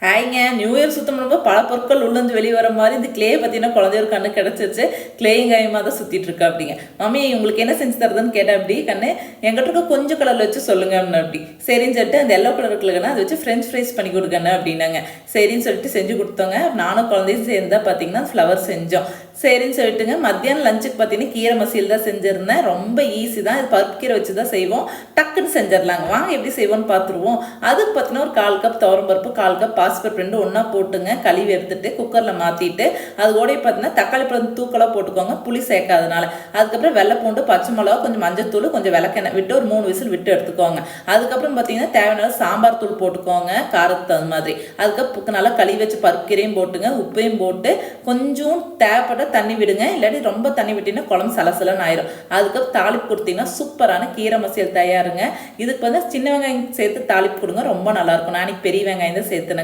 ஹாய்ங்க, new year சுத்தம் பண்ணும்போது பல பொருட்கள் உள்ளேருந்து வெளியே வர மாதிரி இந்த கிளே பார்த்தீங்கன்னா குழந்தை ஒரு கண்ணு கிடச்சிருச்சு. கிளேயும் காயமாக தான் சுற்றிட்டு இருக்கா அப்படிங்க. மம்மி உங்களுக்கு என்ன செஞ்சு தருதுன்னு கேட்டேன். அப்படி கண்ணு என்கிட்ட இருக்க கொஞ்சம் கலரில் வச்சு சொல்லுங்க அப்படின்னு. அப்படி சரின்னு சொல்லிட்டு அந்த எல்லோ கலர் இருக்குல்லங்கண்ணா அதை வச்சு ஃப்ரெஞ்ச் ஃப்ரைஸ் பண்ணி கொடுக்கணும் அப்படின்னாங்க. சரின்னு சொல்லிட்டு செஞ்சு கொடுத்தோங்க. நானும் குழந்தையும் சேர்ந்தா பார்த்தீங்கன்னா ஃப்ளவர் செஞ்சோம். சரின்னு சொல்லிட்டுங்க மத்தியானம் லஞ்சுக்கு பார்த்தீங்கன்னா கீரை மசியல் தான் செஞ்சுருந்தேன். ரொம்ப ஈஸி தான். இது பருப்பு கீரை வச்சு தான் செய்வோம். டக்குன்னு செஞ்சிடலாங்க. வாங்க எப்படி செய்வோன்னு பார்த்துருவோம். அதுக்கு பார்த்தீங்கன்னா ஒரு 1/4 கப் துவரம் பருப்பு, 1/4 கப் பாசிப்பருப்பு ரெண்டு ஒன்றா போட்டுங்க கழுவி எடுத்துட்டு குக்கரில் மாற்றிட்டு அது கூட பார்த்தீங்கன்னா தக்காளி பழம் தூக்கலாக போட்டுக்கோங்க, புளி சேர்க்காதனால. அதுக்கப்புறம் வெள்ளை பூண்டு, பச்சை மிளகா, கொஞ்சம் மஞ்சத்தூள், கொஞ்சம் விளக்கெண்ணெய் விட்டு ஒரு 3 விசில் விட்டு எடுத்துக்கோங்க. அதுக்கப்புறம் பார்த்தீங்கன்னா தேவையான சாம்பார் தூள் போட்டுக்கோங்க காரத்துக்கு தகுந்த மாதிரி. அதுக்கப்புறம் நல்லா கழுவி வச்சு பருப்பு கீரையும் போட்டுங்க, உப்பையும் போட்டு கொஞ்சம் தேவைப்பட்ட தண்ணி விடுங்க. இல்லாட்டி ரொம்ப தண்ணி விட்டீங்கன்னா குழம்பு சலசலன்னு ஆயிரும். அதுக்கப்புறம் தாளிப்பு கொடுத்தீங்கன்னா சூப்பரான கீரை மசியல் தயாருங்க. இதுக்கு வந்து சின்ன வெங்காயம் சேர்த்து தாளிப்பு கொடுங்க, ரொம்ப நல்லாயிருக்கும். நான் பெரிய வெங்காயம் தான் சேர்த்துனேன்.